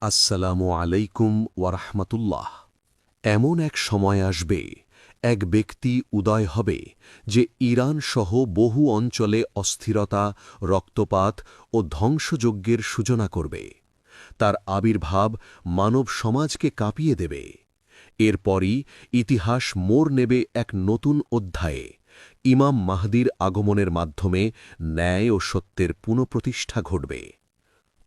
আসসালামু আলাইকুম ওয়ারাহমাতুল্লাহ। এমন এক সময় আসবে, এক ব্যক্তি উদয় হবে যে ইরান সহ বহু অঞ্চলে অস্থিরতা, রক্তপাত ও ধ্বংসযজ্ঞের সূচনা করবে। তার আবির্ভাব মানব সমাজকে কাঁপিয়ে দেবে। এরপরই ইতিহাস মোড় নেবে এক নতুন অধ্যায়ে। ইমাম মাহদির আগমনের মাধ্যমে ন্যায় ও সত্যের পুনঃপ্রতিষ্ঠা ঘটবে।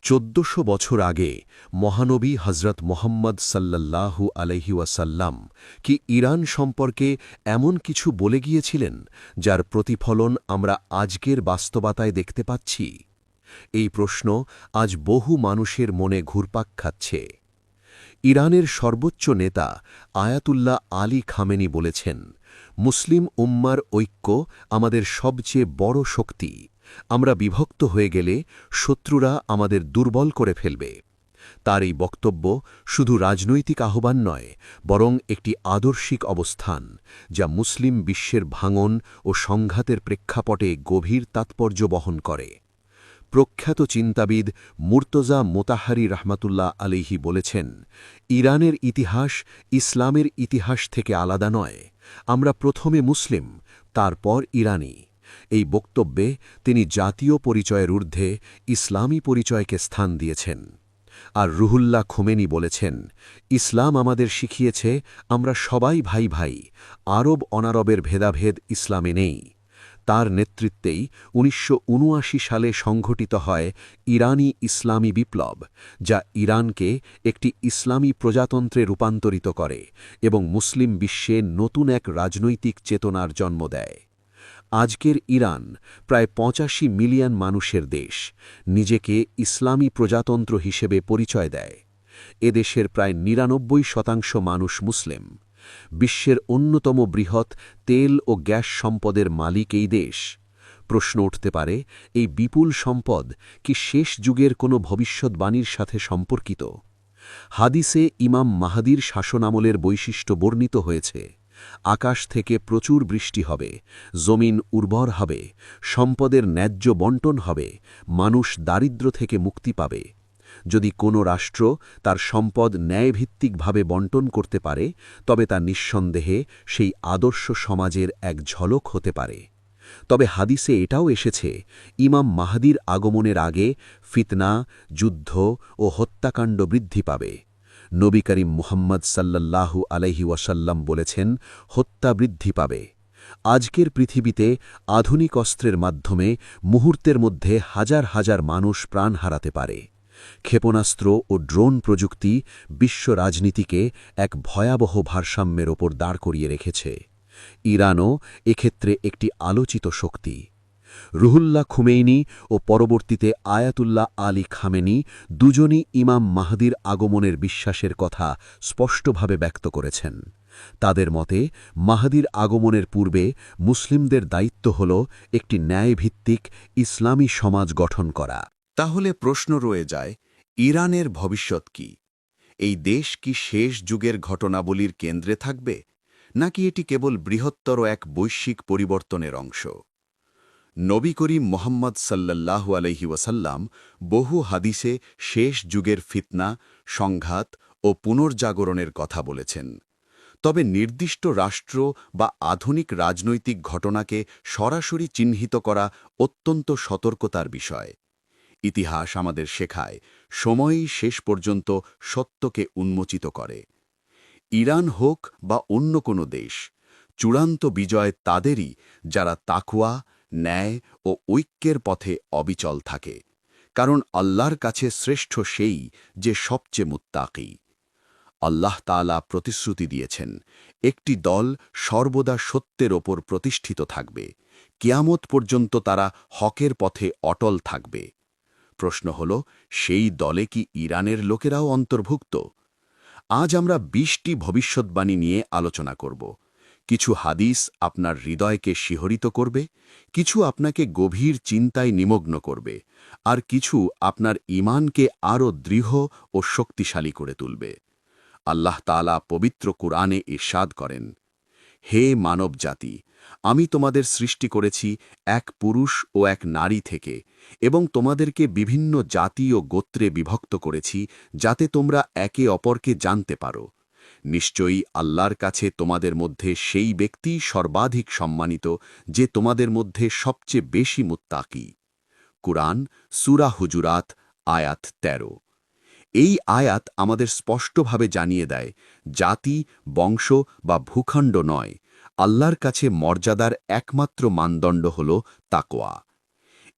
১৪০০ বছর আগে মহানবী হজরত মোহাম্মদ সাল্লাল্লাহু আলাইহি ওয়াসাল্লাম কি ইরান সম্পর্কে এমন কিছু বলে গিয়েছিলেন যার প্রতিফলন আমরা আজকের বাস্তবতায় দেখতে পাচ্ছি? এই প্রশ্ন আজ বহু মানুষের মনে ঘুরপাক খাচ্ছে। ইরানের সর্বোচ্চ নেতা আয়াতুল্লাহ আলী খামেনি বলেছেন, মুসলিম উম্মার ঐক্য আমাদের সবচেয়ে বড় শক্তি। আমরা বিভক্ত হয়ে গেলে শত্রুরা আমাদের দুর্বল করে ফেলবে। তার এই বক্তব্য শুধু রাজনৈতিক আহ্বান নয়, বরং একটি আদর্শিক অবস্থান, যা মুসলিম বিশ্বের ভাঙন ও সংঘাতের প্রেক্ষাপটে গভীর তাৎপর্য বহন করে। প্রখ্যাত চিন্তাবিদ মুর্তজা মোতাহারি রহমাতুল্লাহ আলাইহি বলেছেন, ইরানের ইতিহাস ইসলামের ইতিহাস থেকে আলাদা নয়। আমরা প্রথমে মুসলিম, তারপর ইরানি। এই বক্তব্যে তিনি জাতীয় পরিচয়ের ঊর্ধ্বে ইসলামী পরিচয়কে স্থান দিয়েছেন। আর রুহুল্লাহ খোমেনি বলেছেন, ইসলাম আমাদের শিখিয়েছে আমরা সবাই ভাই ভাই, আরব অনারবের ভেদাভেদ ইসলামে নেই। তার নেতৃত্বেই ১৯৭৯ সালে সংঘটিত হয় ইরানি ইসলামী বিপ্লব, যা ইরানকে একটি ইসলামী প্রজাতন্ত্রে রূপান্তরিত করে এবং মুসলিম বিশ্বে নতুন এক রাজনৈতিক চেতনার জন্ম দেয়। আজকের ইরান প্রায় ৮৫ মিলিয়ন মানুষের দেশ, নিজেকে ইসলামী প্রজাতন্ত্র হিসেবে পরিচয় দেয়। এদেশের প্রায় ৯৯% মানুষ মুসলিম। বিশ্বের অন্যতম বৃহৎ তেল ও গ্যাস সম্পদের মালিক এই দেশ। প্রশ্ন উঠতে পারে, এই বিপুল সম্পদ কি শেষ যুগের কোনো ভবিষ্যদ্বাণীর সাথে সম্পর্কিত? হাদিসে ইমাম মাহদির শাসনামলের বৈশিষ্ট্য বর্ণিত হয়েছে। আকাশ থেকে প্রচুর বৃষ্টি হবে, জমিন উর্বর হবে, সম্পদের ন্যায্য বণ্টন হবে, মানুষ দারিদ্র্য থেকে মুক্তি পাবে। যদি কোনো রাষ্ট্র তার সম্পদ ন্যায়ভিত্তিকভাবে বণ্টন করতে পারে, তবে তা নিঃসন্দেহে সেই আদর্শ সমাজের এক ঝলক হতে পারে। তবে হাদিসে এটাও এসেছে, ইমাম মাহদির আগমনের আগে ফিতনা, যুদ্ধ ও হত্যাকাণ্ড বৃদ্ধি পাবে। নবী করিম মুহাম্মদ সাল্লাল্লাহু আলাইহি ওয়াসাল্লাম বলেছেন, হত্যা বৃদ্ধি পাবে। আজকের পৃথিবীতে আধুনিক অস্ত্রের মাধ্যমে মুহূর্তের মধ্যে হাজার হাজার মানুষ প্রাণ হারাতে পারে। ক্ষেপণাস্ত্র ও ড্রোন প্রযুক্তি বিশ্ব রাজনীতিকে এক ভয়াবহ ভারসাম্যের ওপর দাঁড় করিয়ে রেখেছে। ইরানও এক্ষেত্রে একটি আলোচিত শক্তি। রুহুল্লাহ খুমেইনি ও পরবর্তীতে আয়াতুল্লাহ আলী খামেনি দুজনই ইমাম মাহদির আগমনের বিশ্বাসের কথা স্পষ্টভাবে ব্যক্ত করেছেন। তাদের মতে, মাহদির আগমনের পূর্বে মুসলিমদের দায়িত্ব হল একটি ন্যায়ভিত্তিক ইসলামী সমাজ গঠন করা। তাহলে প্রশ্ন রয়ে যায়, ইরানের ভবিষ্যৎ কি? এই দেশ কি শেষ যুগের ঘটনাবলীর কেন্দ্রে থাকবে, নাকি এটি কেবল বৃহত্তর এক বৈশ্বিক পরিবর্তনের অংশ? নবী করিম মোহাম্মদ সাল্লাল্লাহু আলাইহি ওয়াসাল্লাম বহু হাদিসে শেষ যুগের ফিতনা, সংঘাত ও পুনর্জাগরণের কথা বলেছেন। তবে নির্দিষ্ট রাষ্ট্র বা আধুনিক রাজনৈতিক ঘটনাকে সরাসরি চিহ্নিত করা অত্যন্ত সতর্কতার বিষয়। ইতিহাস আমাদের শেখায়, সময়ই শেষ পর্যন্ত সত্যকে উন্মোচিত করে। ইরান হোক বা অন্য কোনো দেশ, চূড়ান্ত বিজয় তাদেরই যারা তাকওয়া, ন্যায় ও ঐক্যের পথে অবিচল থাকে। কারণ আল্লাহর কাছে শ্রেষ্ঠ সেই যে সবচেয়ে মুত্তাকী। আল্লাহ তাআলা প্রতিশ্রুতি দিয়েছেন, একটি দল সর্বদা সত্যের ওপর প্রতিষ্ঠিত থাকবে, কিয়ামত পর্যন্ত তারা হকের পথে অটল থাকবে। প্রশ্ন হল, সেই দলে কি ইরানের লোকেরাও অন্তর্ভুক্ত? আজ আমরা ২০টি ভবিষ্যদ্বাণী নিয়ে আলোচনা করব। কিছু হাদিস আপনার হৃদয়কে শিহরিত করবে, কিছু আপনাকে গভীর চিন্তায় নিমগ্ন করবে, আর কিছু আপনার ঈমানকে আরও দৃঢ় ও শক্তিশালী করে তুলবে। আল্লাহ তাআলা পবিত্র কুরআনে ইরশাদ করেন, হে মানব জাতি, আমি তোমাদের সৃষ্টি করেছি এক পুরুষ ও এক নারী থেকে এবং তোমাদেরকে বিভিন্ন জাতি ও গোত্রে বিভক্ত করেছি যাতে তোমরা একে অপরকে জানতে পারো। নিশ্চয়ই আল্লাহর কাছে তোমাদের মধ্যে সেই ব্যক্তি সর্বাধিক সম্মানিত যে তোমাদের মধ্যে সবচেয়ে বেশি মুত্তাকি। কুরআন সূরা হুজুরাত আয়াত ১৩। এই আয়াত আমাদের স্পষ্টভাবে জানিয়ে দেয়, জাতি, বংশ বা ভূখণ্ড নয়, আল্লাহর কাছে মর্যাদার একমাত্র মানদণ্ড হল তাকওয়া।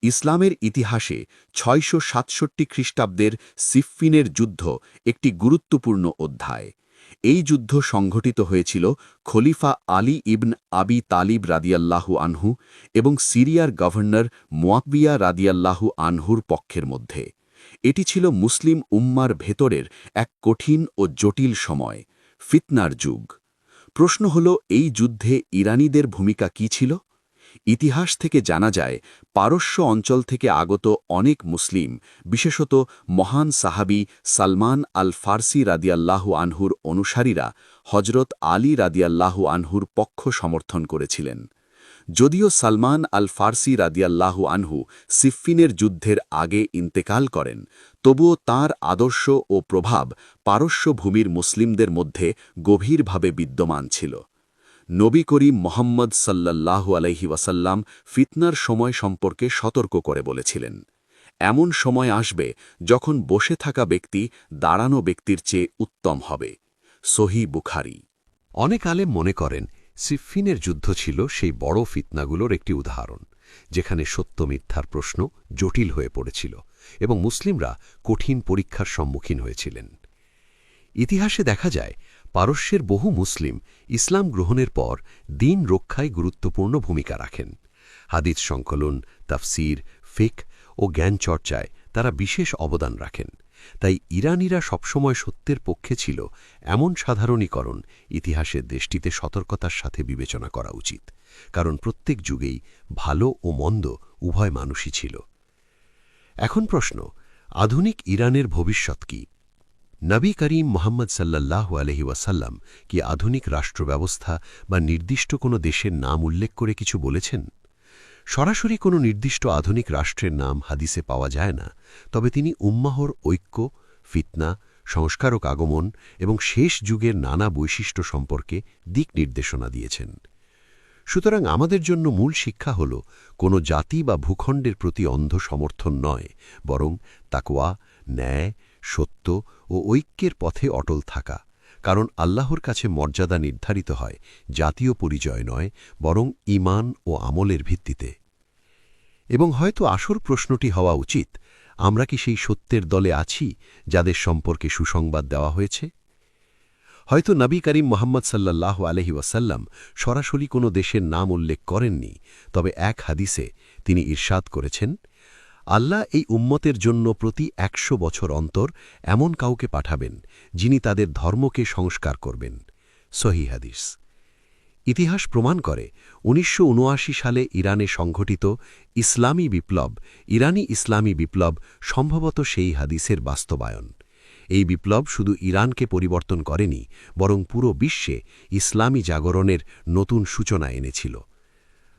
ইসলামের ইতিহাসে ৬৬৭ খ্রিস্টাব্দের সিফফিনের যুদ্ধ একটি গুরুত্বপূর্ণ অধ্যায়। এই যুদ্ধ সংঘটিত হয়েছিল খলিফা আলী ইবন আবি তালিব রাদিয়াল্লাহু আনহু এবং সিরিয়ার গভর্নর মুয়াবিয়া রাদিয়াল্লাহু আনহুর পক্ষের মধ্যে। এটি ছিল মুসলিম উম্মার ভেতরের এক কঠিন ও জটিল সময়, ফিতনার যুগ। প্রশ্ন হল, এই যুদ্ধে ইরানীদের ভূমিকা কী ছিল? ইতিহাস থেকে জানা যায়, পারস্য অঞ্চল থেকে আগত অনেক মুসলিম, বিশেষত মহান সাহাবী সালমান আল ফার্সি রাদিয়াল্লাহু আনহুর অনুসারীরা হজরত আলী রাদিয়াল্লাহু আনহুর পক্ষ সমর্থন করেছিলেন। যদিও সালমান আল ফার্সি রাদিয়াল্লাহু আনহু সিফফিনের যুদ্ধের আগে ইন্তেকাল করেন, তবুও তাঁর আদর্শ ও প্রভাব পারস্য ভূমির মুসলিমদের মধ্যে গভীরভাবে বিদ্যমান ছিল। নবী করিম মোহাম্মদ সাল্লাল্লাহু আলাইহি ওয়াসাল্লাম ফিতনার সময় সম্পর্কে সতর্ক করে বলেছিলেন, এমন সময় আসবে যখন বসে থাকা ব্যক্তি দাঁড়ানো ব্যক্তির চেয়ে উত্তম হবে। সহিহ বুখারী। অনেক আলেম মনে করেন সিফফিনের যুদ্ধ ছিল সেই বড় ফিতনাগুলোর একটি উদাহরণ, যেখানে সত্য মিথ্যার প্রশ্ন জটিল হয়ে পড়েছিল এবং মুসলিমরা কঠিন পরীক্ষার সম্মুখীন হয়েছিলেন। ইতিহাসে দেখা যায়, পারস্যের বহু মুসলিম ইসলাম গ্রহণের পর দ্বীন রক্ষায় গুরুত্বপূর্ণ ভূমিকা রাখেন। হাদিস সংকলন, তাফসির, ফিকহ ও জ্ঞান চর্চায় তারা বিশেষ অবদান রাখেন। তাই ইরানীরা সবসময় সত্যের পক্ষে ছিল এমন সাধারণীকরণ ইতিহাসের দেশটিতে সতর্কতার সাথে বিবেচনা করা উচিত, কারণ প্রত্যেক যুগেই ভালো ও মন্দ উভয় মানুষই ছিল। এখন প্রশ্ন, আধুনিক ইরানের ভবিষ্যৎ কি? নবী করিম মোহাম্মদ সাল্লাল্লাহু আলাইহি ওয়াসাল্লাম কি আধুনিক রাষ্ট্রব্যবস্থা বা নির্দিষ্ট কোনো দেশের নাম উল্লেখ করে কিছু বলেছেন? সরাসরি কোনো নির্দিষ্ট আধুনিক রাষ্ট্রের নাম হাদিসে পাওয়া যায় না, তবে তিনি উম্মাহর ঐক্য, ফিতনা, সংস্কারক আগমন এবং শেষ যুগের নানা বৈশিষ্ট্য সম্পর্কে দিক নির্দেশনা দিয়েছেন। সুতরাং আমাদের জন্য মূল শিক্ষা হল, কোনো জাতি বা ভূখণ্ডের প্রতি অন্ধ সমর্থন নয়, বরং তাকওয়া, ন্যায়, সত্য ও ঐক্যের পথে অটল থাকা। কারণ আল্লাহর কাছে মর্যাদা নির্ধারিত হয় জাতীয় পরিচয় নয়, বরং ঈমান ও আমলের ভিত্তিতে। এবং হয়তো আসল প্রশ্নটি হওয়া উচিত, আমরা কি সেই সত্যের দলে আছি যাদের সম্পর্কে সুসংবাদ দেওয়া হয়েছে? হয়তো নবী করিম মোহাম্মদ সাল্লাল্লাহু আলাইহি ওয়াসাল্লাম সরাসরি কোনো দেশের নাম উল্লেখ করেননি, তবে এক হাদিসে তিনি ইরশাদ করেছেন, আল্লাহ এই উম্মতের জন্য প্রতি ১০০ বছর অন্তর এমন কাউকে পাঠাবেন যিনি তাদের ধর্মকে সংস্কার করবেন। সহিহ হাদিস। ইতিহাস প্রমাণ করে ১৯৭৯ সালে ইরানে সংঘটিত ইসলামী বিপ্লব, ইরানি ইসলামী বিপ্লব সম্ভবত সেই হাদিসের বাস্তবায়ন। এই বিপ্লব শুধু ইরানকে পরিবর্তন করেনি, বরং পুরো বিশ্বে ইসলামী জাগরণের নতুন সূচনা এনেছিল।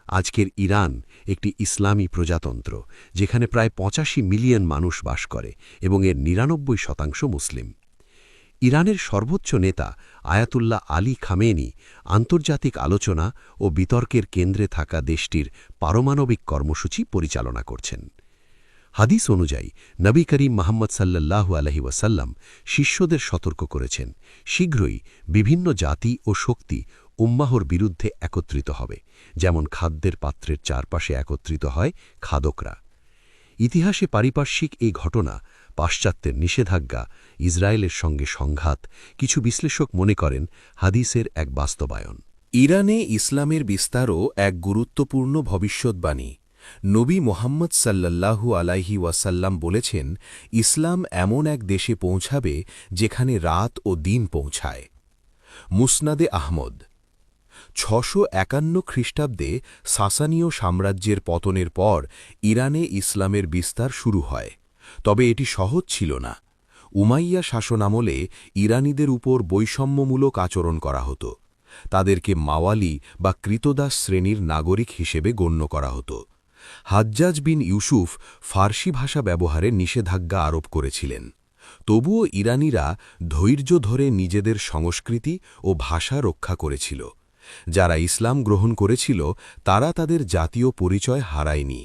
আজকের ইরান একটি ইসলামী প্রজাতন্ত্র, যেখানে প্রায় ৮৫ মিলিয়ন মানুষ বাস করে এবং এর ৯৯% মুসলিম। ইরানের সর্বোচ্চ নেতা আয়াতুল্লাহ আলী খামেনি আন্তর্জাতিক আলোচনা ও বিতর্কের কেন্দ্রে থাকা দেশটির পারমাণবিক কর্মসূচি পরিচালনা করছেন। হাদিস অনুযায়ী নবী করিম মোহাম্মদ সাল্লাল্লাহু আলাইহি ওয়াসাল্লাম শিষ্যদের সতর্ক করেছেন, শীঘ্রই বিভিন্ন জাতি ও শক্তি উম্মাহর বিরুদ্ধে একত্রিত হবে, যেমন খাদ্যের পাত্রের চারপাশে একত্রিত হয় খাদকরা। ইতিহাসে পারিপার্শ্বিক এই ঘটনা, পাশ্চাত্যের নিষেধাজ্ঞা, ইসরায়েলের সঙ্গে সংঘাত, কিছু বিশ্লেষক মনে করেন হাদিসের এক বাস্তবায়ন। ইরানে ইসলামের বিস্তারও এক গুরুত্বপূর্ণ ভবিষ্যদ্বাণী। নবী মোহাম্মদ সাল্লাল্লাহু আলাইহি ওয়াসাল্লাম বলেছেন, ইসলাম এমন এক দেশে পৌঁছাবে যেখানে রাত ও দিন পৌঁছায়। মুসনাদে আহমদ। ৬৫১ খ্রিস্টাব্দে সাসানীয় সাম্রাজ্যের পতনের পর ইরানে ইসলামের বিস্তার শুরু হয়, তবে এটি সহজ ছিল না। উমাইয়া শাসনামলে ইরানীদের উপর বৈষম্যমূলক আচরণ করা হতো। তাদেরকে মাওয়ালি বা কৃতদাস শ্রেণীর নাগরিক হিসেবে গণ্য করা হতো। হাজ্জাজ বিন ইউসুফ ফার্সি ভাষা ব্যবহারে নিষেধাজ্ঞা আরোপ করেছিলেন। তবুও ইরানিরা ধৈর্য ধরে নিজেদের সংস্কৃতি ও ভাষা রক্ষা করেছিল। যারা ইসলাম গ্রহণ করেছিল তারা তাদের জাতীয় পরিচয় হারায়নি।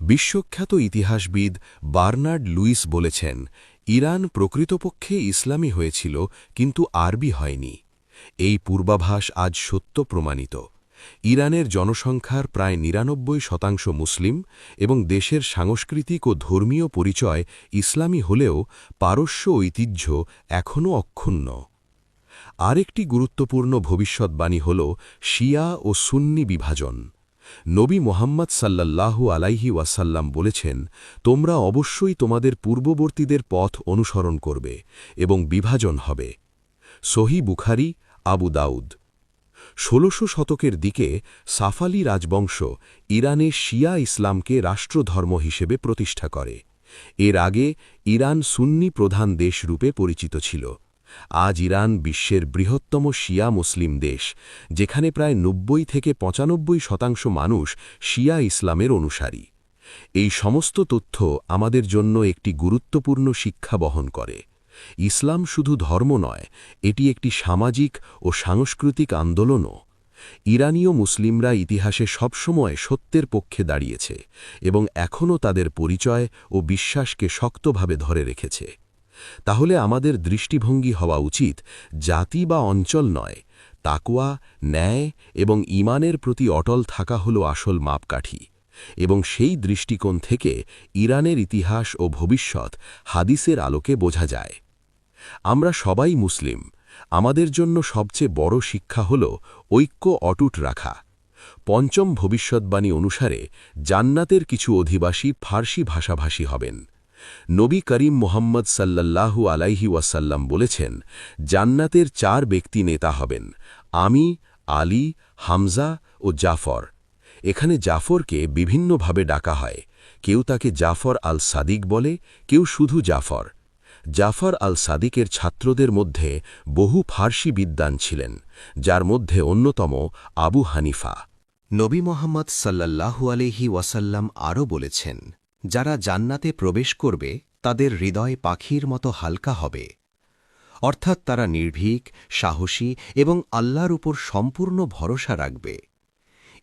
বিশ্বখ্যাত ইতিহাসবিদ বার্নার্ড লুইস বলেছেন, ইরান প্রকৃতপক্ষে ইসলামী হয়েছিল কিন্তু আরবি হয়নি। এই পূর্বাভাস আজ সত্য প্রমাণিত। ইরানের জনসংখ্যার প্রায় ৯৯% মুসলিম এবং দেশের সাংস্কৃতিক ও ধর্মীয় পরিচয় ইসলামী হলেও পারস্য ঐতিহ্য এখনও অক্ষুণ্ণ। আরেকটি গুরুত্বপূর্ণ ভবিষ্যদ্বাণী হল শিয়া ও সুন্নি বিভাজন। নবী মুহাম্মদ সাল্লাল্লাহু আলাইহি ওয়াসাল্লাম বলেছেন, তোমরা অবশ্যই তোমাদের পূর্ববর্তীদের পথ অনুসরণ করবে এবং বিভাজন হবে। সহিহ বুখারী, আবু দাউদ। ১৬০০ শতকের দিকে সাফালি রাজবংশ ইরানে শিয়া ইসলামকে রাষ্ট্রধর্ম হিসেবে প্রতিষ্ঠা করে। এর আগে ইরান সুন্নি প্রধান দেশ রূপে পরিচিত ছিল। আজ ইরান বিশ্বের বৃহত্তম শিয়া মুসলিম দেশ, যেখানে প্রায় ৯০ থেকে ৯৫% মানুষ শিয়া ইসলামের অনুসারী। এই সমস্ত তথ্য আমাদের জন্য একটি গুরুত্বপূর্ণ শিক্ষা বহন করে। ইসলাম শুধু ধর্ম নয়, এটি একটি সামাজিক ও সাংস্কৃতিক আন্দোলনও। ইরানীয় মুসলিমরা ইতিহাসে সবসময় সত্যের পক্ষে দাঁড়িয়েছে এবং এখনও তাদের পরিচয় ও বিশ্বাসকে শক্তভাবে ধরে রেখেছে। তাহলে আমাদের দৃষ্টিভঙ্গি হওয়া উচিত জাতি বা অঞ্চল নয়, তাকওয়া, ন্যায় এবং ঈমানের প্রতি অটল থাকা হল আসল মাপকাঠি। এবং সেই দৃষ্টিকোণ থেকে ইরানের ইতিহাস ও ভবিষ্যৎ হাদিসের আলোকে বোঝা যায়। আমরা সবাই মুসলিম। আমাদের জন্য সবচেয়ে বড় শিক্ষা হল ঐক্য অটুট রাখা। পঞ্চম ভবিষ্যদ্বাণী অনুসারে জান্নাতের কিছু অধিবাসী ফার্সি ভাষাভাষী হবেন। নবী করিম মুহাম্মদ সাল্লাল্লাহু আলাইহি ওয়াসাল্লাম বলেছেন, জান্নাতের ৪ ব্যক্তি নেতা হবেন, আমি, আলী, হামজা ও জাফর। এখানে জাফরকে বিভিন্নভাবে ডাকা হয়। কেউ তাকে জাফর আল সাদিক বলে, কেউ শুধু জাফর। জাফর আল সাদিকের ছাত্রদের মধ্যে বহু ফার্সি বিদ্বান ছিলেন, যার মধ্যে অন্যতম আবু হানিফা। নবী মুহাম্মদ সাল্লাল্লাহু আলাইহি ওয়াসাল্লাম আরও বলেছেন, যারা জান্নাতে প্রবেশ করবে তাদের হৃদয় পাখির মতো হালকা হবে, অর্থাৎ তারা নির্ভীক, সাহসী এবং আল্লাহর উপর সম্পূর্ণ ভরসা রাখবে।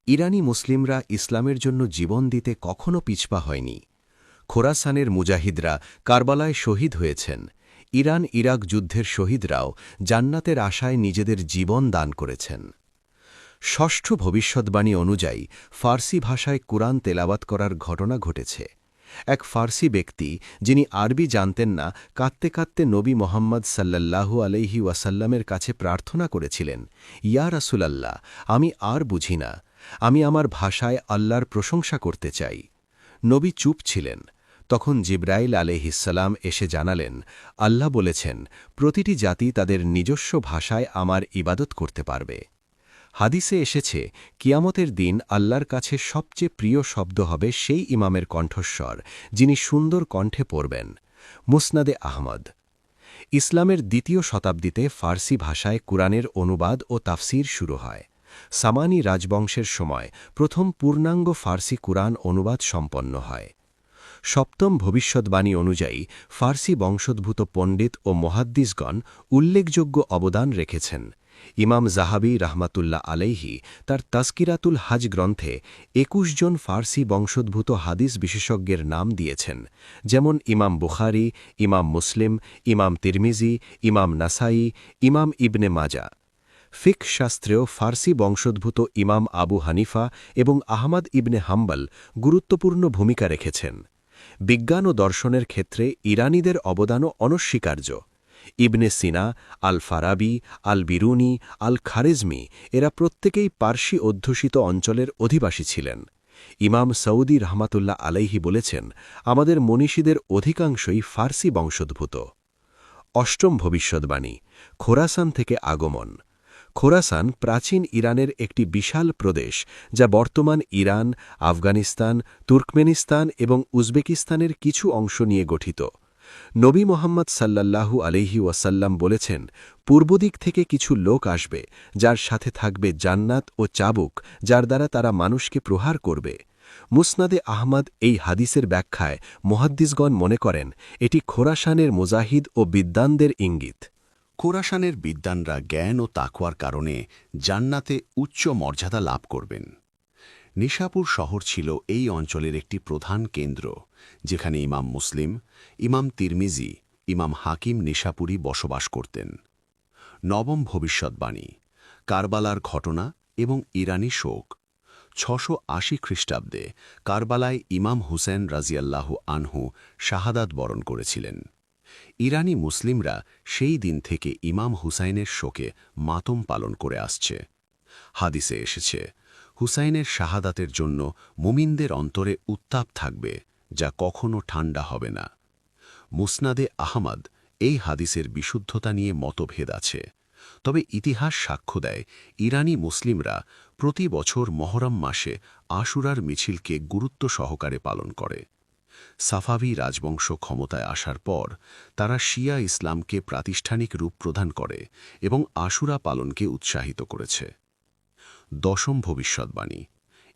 ইরানি মুসলিমরা ইসলামের জন্য জীবন দিতে কখনও পিছপা হয়নি। খোরাসানের মুজাহিদরা কারবালায় শহীদ হয়েছেন। ইরান ইরাক যুদ্ধের শহীদরাও জান্নাতের আশায় নিজেদের জীবন দান করেছেন। ষষ্ঠ ভবিষ্যদ্বাণী অনুযায়ী ফার্সি ভাষায় কুরআন তেলাওয়াত করার ঘটনা ঘটেছে। এক ফার্সি ব্যক্তি, যিনি আরবি জানতেন না, কাঁদতে কাঁদতে নবী মুহাম্মদ সাল্লাল্লাহু আলাইহি ওয়াসাল্লামের কাছে প্রার্থনা করেছিলেন, ইয়া রাসূলাল্লাহ, আমি আর বুঝি না, আমি আমার ভাষায় আল্লাহর প্রশংসা করতে চাই। নবী চুপ ছিলেন। তখন জিবরাইল আলাইহিসসালাম এসে জানালেন, আল্লাহ বলেছেন, প্রতিটি জাতি তাদের নিজস্ব ভাষায় আমার ইবাদত করতে পারবে। হাদিসে এসেছে, কিয়ামতের দিন আল্লাহর কাছে সবচেয়ে প্রিয় শব্দ হবে সেই ইমামের কণ্ঠস্বর, যিনি সুন্দর কণ্ঠে পড়বেন। মুসনাদে আহমদ। ইসলামের ২য় শতাব্দীতে ফার্সি ভাষায় কুরআনের অনুবাদ ও তাফসীর শুরু হয়। সামানি রাজবংশের সময় প্রথম পূর্ণাঙ্গ ফার্সি কুরআন অনুবাদ সম্পন্ন হয়। সপ্তম ভবিষ্যদ্বাণী অনুযায়ী ফার্সি বংশোদ্ভূত পণ্ডিত ও মুহাদ্দিসগণ উল্লেখযোগ্য অবদান রেখেছেন। ইমাম জাহাবী রাহমাতুল্লাহ আলাইহি তার তাজকিরাতুল হাজ গ্রন্থে ২১ জন ফার্সি বংশোদ্ভূত হাদিস বিশেষজ্ঞের নাম দিয়েছেন, যেমন ইমাম বুখারী, ইমাম মুসলিম, ইমাম তিরমিজি, ইমাম নাসাই, ইমাম ইবনে মাজা। ফিকহ শাস্ত্রেও ফার্সি বংশোদ্ভূত ইমাম আবু হানিফা এবং আহমদ ইবনে হাম্বল গুরুত্বপূর্ণ ভূমিকা রেখেছেন। বিজ্ঞান ও দর্শনের ক্ষেত্রে ইরানীদের অবদানও অনস্বীকার্য। ইবনে সিনা, আল ফারাবি, আল বিরুনি, আল খারেজমি এরা প্রত্যেকেই পার্সি অধ্যুষিত অঞ্চলের অধিবাসী ছিলেন। ইমাম সৌদি রহমাতুল্লাহ আলাইহি বলেছেন, আমাদের মনীষীদের অধিকাংশই ফার্সি বংশোদ্ভূত। অষ্টম ভবিষ্যদ্বাণী, খোরাসান থেকে আগমন। খোরাসান প্রাচীন ইরানের একটি বিশাল প্রদেশ, যা বর্তমান ইরান, আফগানিস্তান, তুর্কমেনিস্তান এবং উজবেকিস্তানের কিছু অংশ নিয়ে গঠিত। নবী মোহাম্মদ সাল্লাল্লাহু আলাইহি ওয়াসাল্লাম বলেছেন, পূর্বদিক থেকে কিছু লোক আসবে যার সাথে থাকবে জান্নাত ও চাবুক, যার দ্বারা তারা মানুষকে প্রহার করবে। মুসনাদে আহমদ এই হাদিসের ব্যাখ্যায় মুহাদ্দিসগণ মনে করেন এটি খোরাসানের মুজাহিদ ও বিদ্বানদের ইঙ্গিত। খোরাসানের বিদ্বানরা জ্ঞান ও তাকওয়ার কারণে জান্নাতে উচ্চ মর্যাদা লাভ করবেন। নিশাপুর শহর ছিল এই অঞ্চলের একটি প্রধান কেন্দ্র, যেখানে ইমাম মুসলিম, ইমাম তিরমিজি, ইমাম হাকিম নিশাপুরি বসবাস করতেন। নবম ভবিষ্যৎবাণী, কারবালার ঘটনা এবং ইরানি শোক। 680 খ্রিস্টাব্দে কারবালায় ইমাম হুসেন রাজিয়াল্লাহু আনহু শাহাদাত বরণ করেছিলেন। ইরানি মুসলিমরা সেই দিন থেকে ইমাম হুসাইনের শোকে মাতম পালন করে আসছে। হাদিসে এসেছে, হুসাইনের শাহাদাতের জন্য মুমিনদের অন্তরে উত্তাপ থাকবে, যা কখনো ঠান্ডা হবে না। মুসনাদে আহমদ এই হাদিসের বিশুদ্ধতা নিয়ে মতভেদ আছে, তবে ইতিহাস সাক্ষ্য দেয় ইরানি মুসলিমরা প্রতি বছর মহরম মাসে আশুরার মিছিলকে গুরুত্ব সহকারে পালন করে। সাফাভি রাজবংশ ক্ষমতায় আসার পর তারা শিয়া ইসলামকে প্রাতিষ্ঠানিক রূপ প্রদান করে এবং আশুরা পালনকে উৎসাহিত করেছে। দশম ভবিষ্যৎবাণী,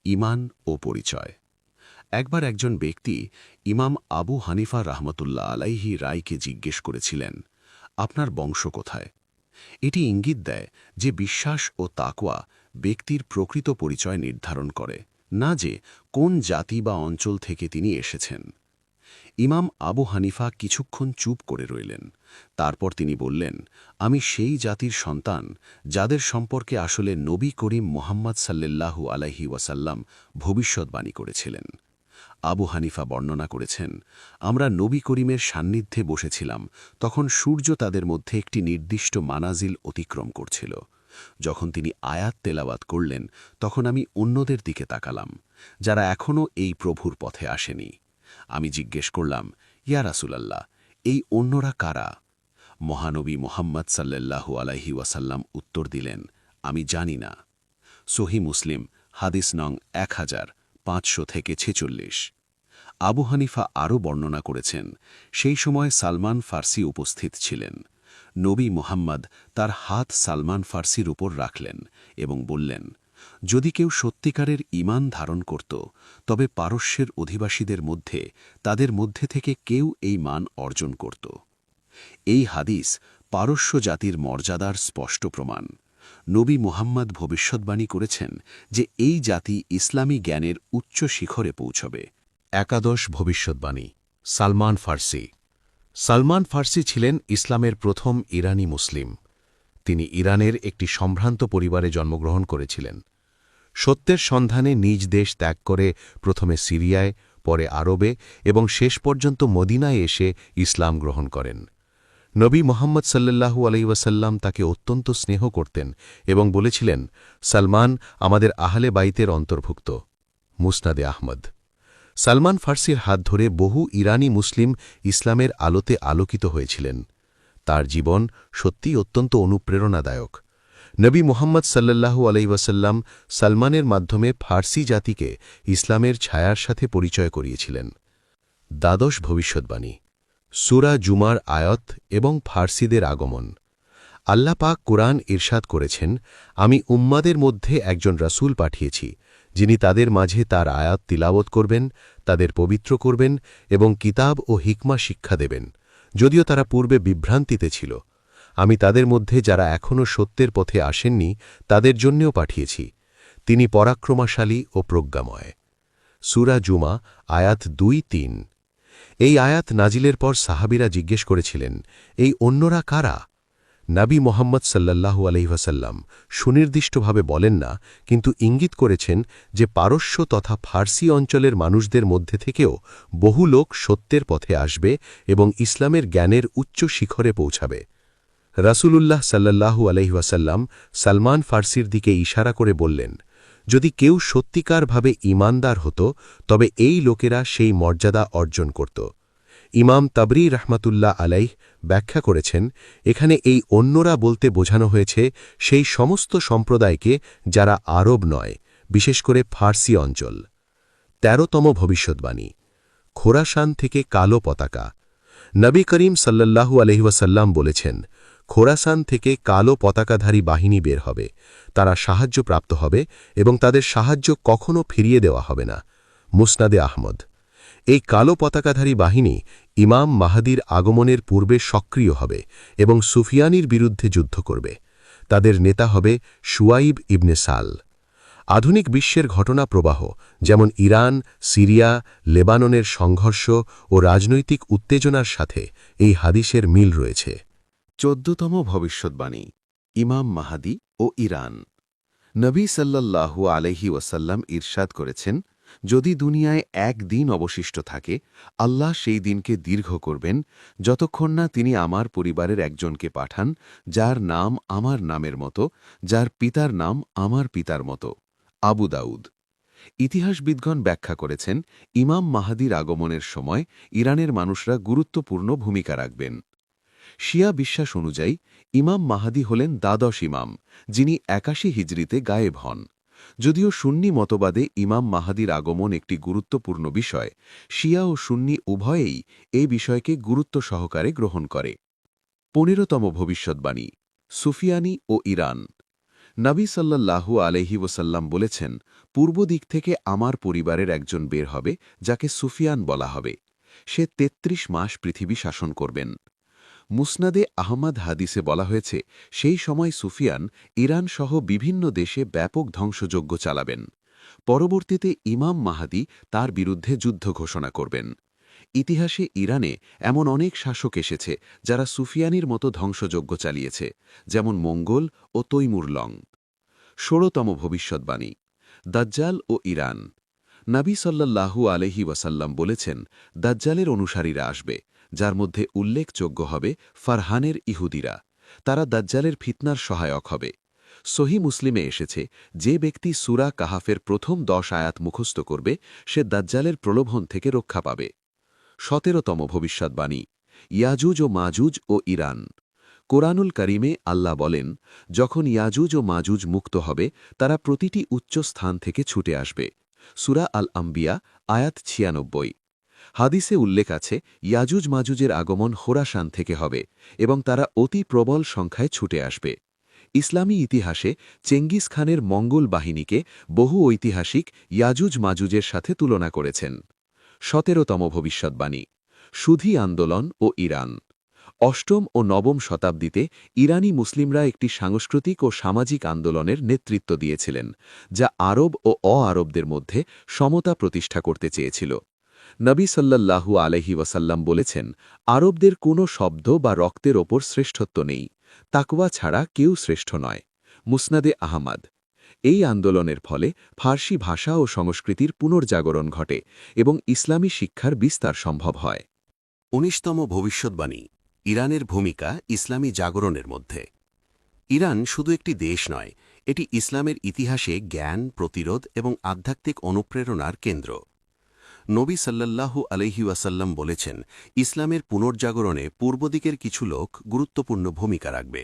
ঈমান ও পরিচয়। একবার একজন ব্যক্তি ইমাম আবু হানিফা রাহমাতুল্লাহ আলাইহি রায়কে জিজ্ঞেস করেছিলেন, আপনার বংশ কোথায়? এটি ইঙ্গিত দেয় যে বিশ্বাস ও তাকওয়া ব্যক্তির প্রকৃত পরিচয় নির্ধারণ করে, না যে কোন জাতি বা অঞ্চল থেকে তিনি এসেছেন। ইমাম আবু হানিফা কিছুক্ষণ চুপ করে রইলেন। তারপর তিনি বললেন, আমি সেই জাতির সন্তান যাদের সম্পর্কে আসলে নবী করিম মুহাম্মদ সাল্লাল্লাহু আলাইহি ওয়াসাল্লাম ভবিষ্যৎবাণী করেছিলেন। আবু হানিফা বর্ণনা করেছেন, আমরা নবী করিমের সান্নিধ্যে বসেছিলাম, তখন সূর্য তাদের মধ্যে একটি নির্দিষ্ট মানাজিল অতিক্রম করছিল। যখন তিনি আয়াত তেলাওয়াত করলেন, তখন আমি অন্যদের দিকে তাকালাম, যারা এখনও এই প্রভুর পথে আসেনি। আমি জিজ্ঞেস করলাম, ইয়া রাসূলাল্লাহ, এই অন্যরা কারা? মহানবী মুহাম্মদ সাল্লাল্লাহু আলাইহি ওয়াসাল্লাম উত্তর দিলেন, আমি জানি না। সহিহ মুসলিম, হাদিস নং 1500-46। আবু হানিফা আরও বর্ণনা করেছেন, সেই সময় সালমান ফার্সি উপস্থিত ছিলেন। নবী মুহাম্মদ তার হাত সালমান ফার্সির উপর রাখলেন এবং বললেন, যদি কেউ সত্যিকারের ঈমান ধারণ করত, তবে পারস্যের অধিবাসীদের মধ্যে তাদের মধ্যে থেকে কেউ এই মান অর্জন করত। এই হাদিস পারস্য জাতির মর্যাদার স্পষ্ট প্রমাণ। নবী মুহাম্মদ ভবিষ্যৎবাণী করেছেন যে এই জাতি ইসলামী জ্ঞানের উচ্চ শিখরে পৌঁছবে। একাদশ ভবিষ্যৎবাণী, সালমান ফার্সি। সালমান ফার্সি ছিলেন ইসলামের প্রথম ইরানি মুসলিম। তিনি ইরানের একটি সম্ভ্রান্ত পরিবারে জন্মগ্রহণ করেছিলেন। সত্যের সন্ধানে নিজ দেশ ত্যাগ করে প্রথমে সিরিয়ায়, পরে আরবে এবং শেষ পর্যন্ত মদিনায় এসে ইসলাম গ্রহণ করেন। নবী মুহাম্মদ সাল্লাল্লাহু আলাইহি ওয়াসাল্লাম তাকে অত্যন্ত স্নেহ করতেন এবং বলেছিলেন, সালমান আমাদের আহলে বাইতের অন্তর্ভুক্ত। মুসনাদে আহমদ। সালমান ফার্সির হাত ধরে বহু ইরানি মুসলিম ইসলামের আলোতে আলোকিত হয়েছিলেন। তার জীবন সত্যিই অত্যন্ত অনুপ্রেরণাদায়ক। নবী মুহাম্মদ সাল্লাল্লাহু আলাইহি ওয়াসাল্লাম সালমানের মাধ্যমে ফার্সি জাতিকে ইসলামের ছায়ার সাথে পরিচয় করিয়েছিলেন। দ্বাদশ ভবিষ্যৎবাণী, সূরা জুমার আয়াত এবং ফার্সিদের আগমন। আল্লাহ পাক কুরআন ইরশাদ করেছেন, আমি উম্মাদের মধ্যে একজন রাসূল পাঠিয়েছি, যিনি তাদের মাঝে তার আয়াত তিলাওয়াত করবেন, তাদের পবিত্র করবেন এবং কিতাব ও হিকমা শিক্ষা দেবেন, যদিও তারা পূর্বে বিভ্রান্তিতে ছিল। আমি তাদের মধ্যে যারা এখনও সত্যের পথে আসেননি তাদের জন্যেও পাঠিয়েছি। তিনি পরাক্রমশালী ও প্রজ্ঞাময়। সূরা জুমা আয়াত 2-3। এই আয়াত নাজিলের পর সাহাবীরা জিজ্ঞেস করেছিলেন, এই অন্যরা কারা? নবী মুহাম্মদ সাল্লাল্লাহু আলাইহি ওয়াসাল্লাম সুনির্দিষ্টভাবে বলেন না, কিন্তু ইঙ্গিত করেছেন যে পারস্য তথা ফার্সি অঞ্চলের মানুষদের মধ্যে থেকেও বহু লোক সত্যের পথে আসবে এবং ইসলামের জ্ঞানের উচ্চ শিখরে পৌঁছাবে। রাসূলুল্লাহ সাল্লাল্লাহু আলাইহি ওয়াসাল্লাম সালমান ফার্সির দিকে ইশারা করে বললেন, যদি কেউ সত্যিকারভাবে ঈমানদার হতো তবে এই লোকেরা সেই মর্যাদা অর্জন করত। ইমাম তাবরি রাহমাতুল্লাহ আলাইহ ব্যাখ্যা করেছেন, এখানে এই অন্যরা বলতে বোঝানো হয়েছে সেই সমস্ত সম্প্রদায়কে যারা আরব নয়, বিশেষ করে ফার্সি অঞ্চল। 13তম ভবিষ্যৎবাণী, খোরাসান থেকে কালো পতাকা। নবী করিম সাল্লাল্লাহু আলাইহি ওয়াসাল্লাম বলেছেন, খোরাসান থেকে কালো পতাকাধারী বাহিনী বের হবে, তারা সাহায্যপ্রাপ্ত হবে এবং তাদের সাহায্য কখনও ফিরিয়ে দেওয়া হবে না। মুসনাদে আহমদ। এই কালো পতাকাধারী বাহিনী ইমাম মাহাদির আগমনের পূর্বে সক্রিয় হবে এবং সুফিয়ানির বিরুদ্ধে যুদ্ধ করবে। তাদের নেতা হবে শুয়াইব ইবনে সাল। আধুনিক বিশ্বের ঘটনা প্রবাহ, যেমন ইরান, সিরিয়া, লেবাননের সংঘর্ষ ও রাজনৈতিক উত্তেজনার সাথে এই হাদিসের মিল রয়েছে। 14তম ভবিষ্যদ্বাণী, ইমাম মাহাদি ও ইরান। নবী সাল্লাল্লাহু আলাইহি ওয়াসাল্লাম ইরশাদ করেছেন, যদি দুনিয়ায় এক দিন অবশিষ্ট থাকে, আল্লাহ সেই দিনকে দীর্ঘ করবেন যতক্ষণ না তিনি আমার পরিবারের একজনকে পাঠান, যার নাম আমার নামের মতো, যার পিতার নাম আমার পিতার মতো। আবু দাউদ। ইতিহাসবিদগণ ব্যাখ্যা করেছেন, ইমাম মাহাদির আগমনের সময় ইরানের মানুষরা গুরুত্বপূর্ণ ভূমিকা রাখবেন। শিয়া বিশ্বাস অনুযায়ী ইমাম মাহাদি হলেন দ্বাদশ ইমাম, যিনি ৮১ হিজরিতে গায়েব হন। যদিও সুন্নি মতবাদে ইমাম মাহাদির আগমন একটি গুরুত্বপূর্ণ বিষয়, শিয়া ও সুন্নি উভয়েই এই বিষয়কে গুরুত্ব সহকারে গ্রহণ করে। ১৫তম ভবিষ্যদ্বাণী, সুফিয়ানি ও ইরান। নবী সাল্লাল্লাহু আলাইহি ওয়াসাল্লাম বলেছেন, পূর্ব দিক থেকে আমার পরিবারের একজন বের হবে, যাকে সুফিয়ান বলা হবে। সে ৩৩ মাস পৃথিবী শাসন করবেন। মুসনাদে আহমদ হাদিসে বলা হয়েছে, সেই সময় সুফিয়ান ইরান সহ বিভিন্ন দেশে ব্যাপক ধ্বংসযজ্ঞ চালাবেন। পরবর্তীতে ইমাম মাহাদি তার বিরুদ্ধে যুদ্ধ ঘোষণা করবেন। ইতিহাসে ইরানে এমন অনেক শাসক এসেছে যারা সুফিয়ানির মতো ধ্বংসযজ্ঞ চালিয়েছে, যেমন মঙ্গল ও তৈমুর লং। ১৬তম ভবিষ্যদ্বাণী, দাজ্জাল ও ইরান। নবী সাল্লাল্লাহু আলাইহি ওয়াসাল্লাম বলেছেন, দাজ্জালের অনুসারীরা আসবে, যার মধ্যে উল্লেখযোগ্য হবে ফারহানের ইহুদিরা। তারা দাজ্জালের ফিতনার সহায়ক হবে। সহি মুসলিমে এসেছে, যে ব্যক্তি সূরা কাহাফের প্রথম ১০ আয়াত মুখস্থ করবে, সে দাজ্জালের প্রলোভন থেকে রক্ষা পাবে। ১৭তম ভবিষ্যদ্বাণী, ইয়াজুজ ও মাজুজ ও ইরান। কোরআনুল কারিমে আল্লাহ বলেন, যখন ইয়াজুজ ও মাজুজ মুক্ত হবে, তারা প্রতিটি উচ্চ স্থান থেকে ছুটে আসবে। সূরা আল আম্বিয়া, আয়াত ৯৬। হাদিসে উল্লেখ আছে, ইয়াজুজ মাজুজের আগমন খোরাসান থেকে হবে এবং তারা অতি প্রবল সংখ্যায় ছুটে আসবে। ইসলামী ইতিহাসে চেঙ্গিস খানের মঙ্গল বাহিনীকে বহু ঐতিহাসিক ইয়াজুজ মাজুজের সাথে তুলনা করেছেন। ১৭তম ভবিষ্যদ্বাণী, সুধী আন্দোলন ও ইরান। অষ্টম ও নবম শতাব্দীতে ইরানি মুসলিমরা একটি সাংস্কৃতিক ও সামাজিক আন্দোলনের নেতৃত্ব দিয়েছিলেন, যা আরব ও অ-আরবদের মধ্যে সমতা প্রতিষ্ঠা করতে চেয়েছিল। নবী সাল্লাল্লাহু আলাইহি ওয়াসাল্লাম বলেছেন, আরবদের কোনো শব্দ বা রক্তের ওপর শ্রেষ্ঠত্ব নেই, তাকওয়া ছাড়া কেউ শ্রেষ্ঠ নয়। মুসনাদে আহমদ। এই আন্দোলনের ফলে ফার্সি ভাষা ও সংস্কৃতির পুনর্জাগরণ ঘটে এবং ইসলামী শিক্ষার বিস্তার সম্ভব হয়। ১৯তম ভবিষ্যদ্বাণী, ইরানের ভূমিকা ইসলামী জাগরণের মধ্যে। ইরান শুধু একটি দেশ নয়, এটি ইসলামের ইতিহাসে জ্ঞান, প্রতিরোধ এবং আধ্যাত্মিক অনুপ্রেরণার কেন্দ্র। নবী সাল্লাল্লাহু আলাইহি ওয়াসাল্লাম বলেছেন, ইসলামের পুনর্জাগরণে পূর্বদিকের কিছু লোক গুরুত্বপূর্ণ ভূমিকা রাখবে।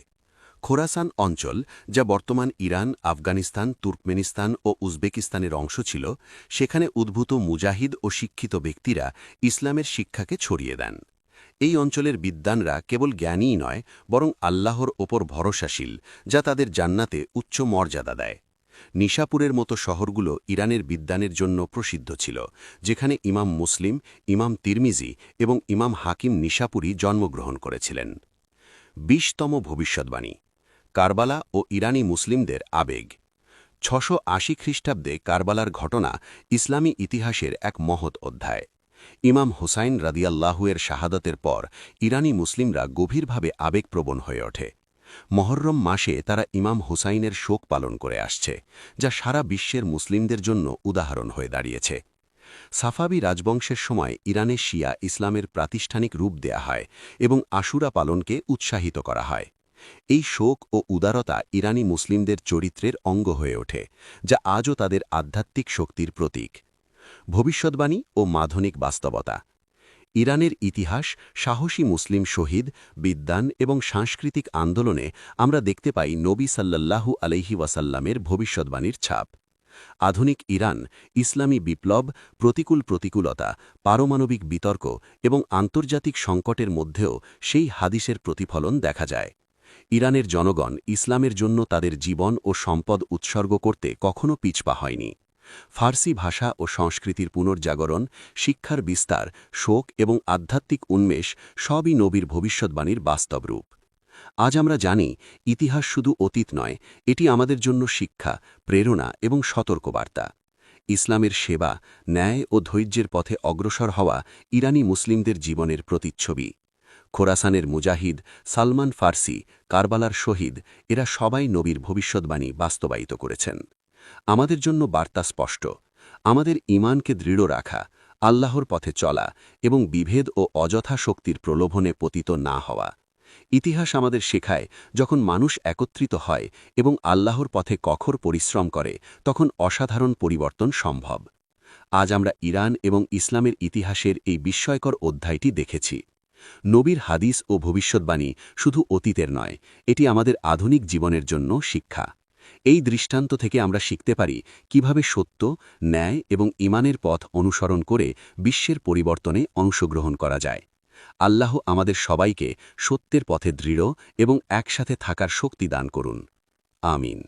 খোরাসান অঞ্চল, যা বর্তমান ইরান, আফগানিস্তান, তুর্কমেনিস্তান ও উজবেকিস্তানের অংশ ছিল, সেখানে উদ্ভূত মুজাহিদ ও শিক্ষিত ব্যক্তিরা ইসলামের শিক্ষাকে ছড়িয়ে দেন। এই অঞ্চলের বিদ্বানরা কেবল জ্ঞানীই নয়, বরং আল্লাহর ওপর ভরসাশীল, যা তাদের জান্নাতে উচ্চ মর্যাদা দেয়। নিশাপুরের মতো শহরগুলো ইরানের বিদ্বানের জন্য প্রসিদ্ধ ছিল, যেখানে ইমাম মুসলিম, ইমাম তিরমিজি এবং ইমাম হাকিম নিশাপুরি জন্মগ্রহণ করেছিলেন। ২০তম ভবিষ্যদ্বাণী, কারবালা ও ইরানি মুসলিমদের আবেগ। ৬৮০ খ্রিস্টাব্দে কারবালার ঘটনা ইসলামী ইতিহাসের এক মহৎ অধ্যায়। ইমাম হুসাইন রাদিয়াল্লাহু এর শাহাদাতের পর ইরানি মুসলিমরা গভীরভাবে আবেগপ্রবণ হয়ে ওঠে। মহররম মাসে তারা ইমাম হুসাইনের শোক পালন করে আসছে, যা সারা বিশ্বের মুসলিমদের জন্য উদাহরণ হয়ে দাঁড়িয়েছে। সাফাবি রাজবংশের সময় ইরানে শিয়া ইসলামের প্রাতিষ্ঠানিক রূপ দেয়া হয় এবং আশুরা পালনকে উৎসাহিত করা হয়। এই শোক ও উদারতা ইরানি মুসলিমদের চরিত্রের অঙ্গ হয়ে ওঠে, যা আজও তাদের আধ্যাত্মিক শক্তির প্রতীক। ভবিষ্যদ্বাণী ও মাধনিক বাস্তবতা। ইরানের ইতিহাস, সাহসী মুসলিম শহীদ, বিদ্বান এবং সাংস্কৃতিক আন্দোলনে আমরা দেখতে পাই নবী সাল্লাল্লাহু আলাইহি ওয়াসাল্লামের ভবিষ্যদ্বাণীর ছাপ। আধুনিক ইরান ইসলামী বিপ্লব, প্রতিকূলতা, পারমাণবিক বিতর্ক এবং আন্তর্জাতিক সংকটের মধ্যেও সেই হাদিসের প্রতিফলন দেখা যায়। ইরানের জনগণ ইসলামের জন্য তাদের জীবন ও সম্পদ উৎসর্গ করতে কখনও পিছপা হয়নি। ফার্সি ভাষা ও সংস্কৃতির পুনর্জাগরণ, শিক্ষার বিস্তার, শোক এবং আধ্যাত্মিক উন্মেষ সবই নবীর ভবিষ্যদ্বাণীর বাস্তব রূপ। আজ আমরা জানি, ইতিহাস শুধু অতীত নয়, এটি আমাদের জন্য শিক্ষা, প্রেরণা এবং সতর্কবার্তা। ইসলামের সেবা, ন্যায় ও ধৈর্যের পথে অগ্রসর হওয়া ইরানি মুসলিমদের জীবনের প্রতিচ্ছবি। খোরাসানের মুজাহিদ, সালমান ফার্সি, কারবালার শহীদ, এরা সবাই নবীর ভবিষ্যদ্বাণী বাস্তবায়িত করেছেন। আমাদের জন্য বার্তা স্পষ্ট, আমাদের ঈমানকে দৃঢ় রাখা, আল্লাহর পথে চলা এবং বিভেদ ও অযথা শক্তির প্রলোভনে পতিত না হওয়া। ইতিহাস আমাদের শেখায়, যখন মানুষ একত্রিত হয় এবং আল্লাহর পথে কঠোর পরিশ্রম করে, তখন অসাধারণ পরিবর্তন সম্ভব। আজ আমরা ইরান এবং ইসলামের ইতিহাসের এই বিস্ময়কর অধ্যায়টি দেখেছি। নবীর হাদিস ও ভবিষ্যদ্বাণী শুধু অতীতের নয়, এটি আমাদের আধুনিক জীবনের জন্য শিক্ষা। এই দৃষ্টান্ত থেকে আমরা শিখতে পারি কিভাবে সত্য, ন্যায় এবং ঈমানের পথ অনুসরণ করে বিশ্বের পরিবর্তনে অংশগ্রহণ করা যায়। আল্লাহ আমাদের সবাইকে সত্যের পথে দৃঢ় এবং একসাথে থাকার শক্তি দান করুন। আমিন।